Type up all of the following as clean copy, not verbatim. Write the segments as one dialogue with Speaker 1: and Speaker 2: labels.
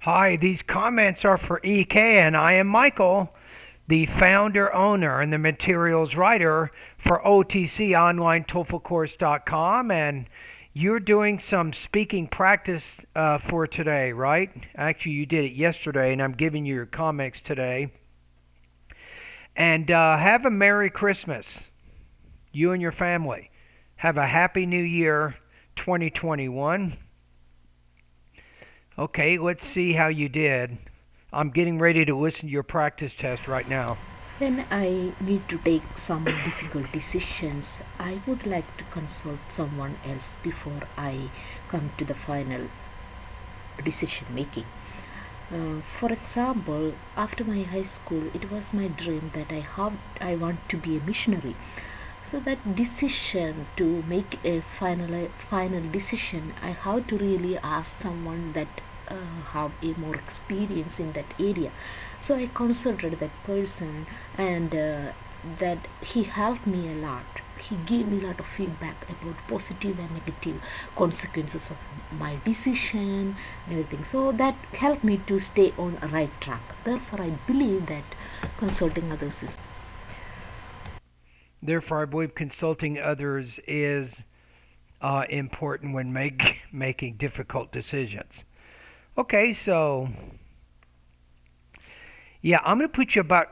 Speaker 1: Hi, these comments are for EK, and I am Michael, the founder, owner, and the materials writer for OTCOnlineTOEFLCourse.com. And you're doing some speaking practice for today, right? Actually, you did it yesterday, and I'm giving you your comments today. And have a Merry Christmas, you and your family. Have a Happy New Year 2021. Okay, let's see how you did. I'm getting ready to listen to your practice test right now.
Speaker 2: When I need to take some difficult decisions, I would like to consult someone else before I come to the final decision making. For example, after my high school, it was my dream that I want to be a missionary. So that decision to make a final decision, I have to really ask someone that have a more experience in that area. So I consulted that person, and that he helped me a lot. He gave me a lot of feedback about positive and negative consequences of my decision and everything. So that helped me to stay on a right track. Therefore, I believe that consulting others is.
Speaker 1: Therefore, I believe consulting others is important when making difficult decisions. Okay, so yeah, I'm going to put you about,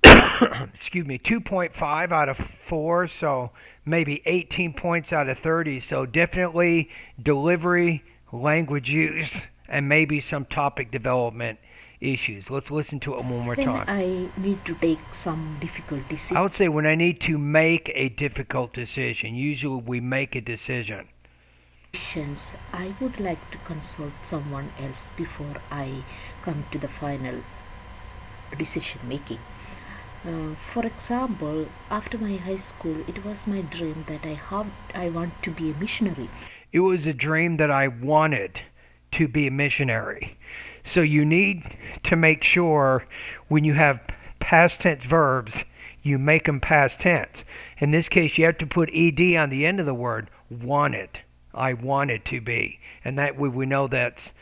Speaker 1: excuse me, 2.5 out of 4, so maybe 18 points out of 30. So definitely delivery, language use, and maybe some topic development issues. Let's listen to it one more
Speaker 2: When
Speaker 1: time.
Speaker 2: I need to take some difficult
Speaker 1: I
Speaker 2: decisions,
Speaker 1: would say when I need to make a difficult decision, usually we make a decision.
Speaker 2: I would like to consult someone else before I come to the final decision making. For example, after my high school, it was my dream that I want to be a missionary.
Speaker 1: It was a dream that I wanted to be a missionary. So you need to make sure when you have past tense verbs, you make them past tense. In this case, you have to put ed on the end of the word wanted. I wanted to be. And that way we know that's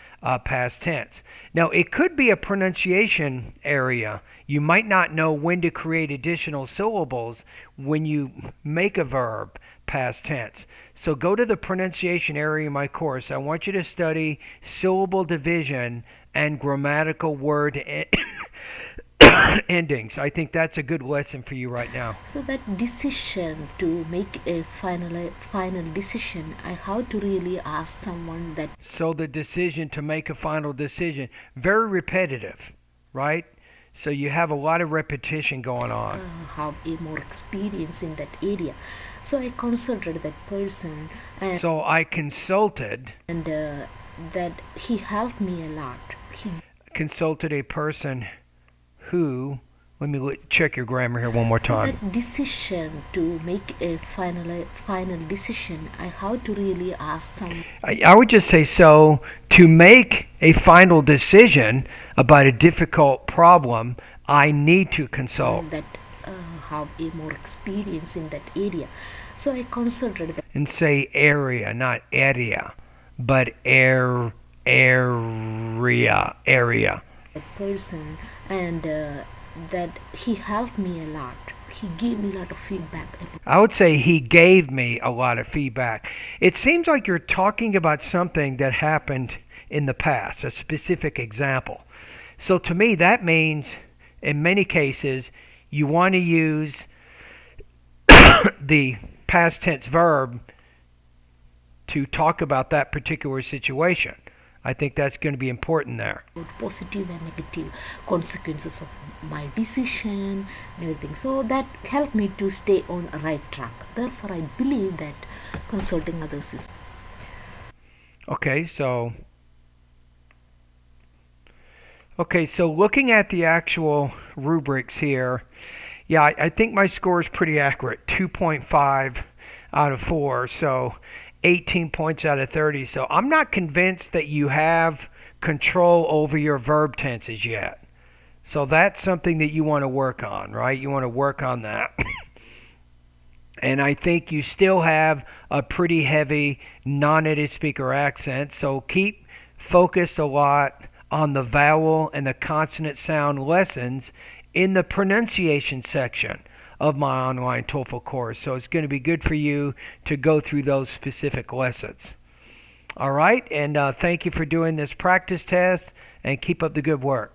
Speaker 1: past tense. Now, it could be a pronunciation area. You might not know when to create additional syllables when you make a verb past tense. So go to the pronunciation area in my course. I want you to study syllable division and grammatical word endings. I think that's a good lesson for you right now.
Speaker 2: So that decision to make a final decision, I have to really ask someone that
Speaker 1: So the decision to make a final decision, very repetitive, right? So you have a lot of repetition going on.
Speaker 2: have a more experience in that area. So I consulted that person, and
Speaker 1: So I consulted
Speaker 2: and that he helped me a lot. He
Speaker 1: consulted a person who, let me check your grammar here one more
Speaker 2: So
Speaker 1: time.
Speaker 2: that decision to make a final decision, I have to really ask some
Speaker 1: I would just say so to make a final decision about a difficult problem, I need to consult.
Speaker 2: that have a more experience in that area. So I consulted
Speaker 1: And say area, not area, but area.
Speaker 2: that person, and that he helped me a lot. He gave me a lot of feedback about.
Speaker 1: I would say he gave me a lot of feedback. It seems like you're talking about something that happened in the past, a specific example. So to me, that means in many cases you want to use the past tense verb to talk about that particular situation. I think that's going to be important there.
Speaker 2: Positive and negative consequences of my decision and everything. So that helped me to stay on a right track. Therefore, I believe that consulting others is.
Speaker 1: Okay, so looking at the actual rubrics here, yeah, I think my score is pretty accurate, 2.5 out of 4, so 18 points out of 30. So I'm not convinced that you have control over your verb tenses yet. So that's something that you want to work on, right? You want to work on that. And I think you still have a pretty heavy non-native speaker accent, so keep focused a lot on the vowel and the consonant sound lessons in the pronunciation section of my online TOEFL course. So it's going to be good for you to go through those specific lessons. All right, and thank you for doing this practice test, and keep up the good work.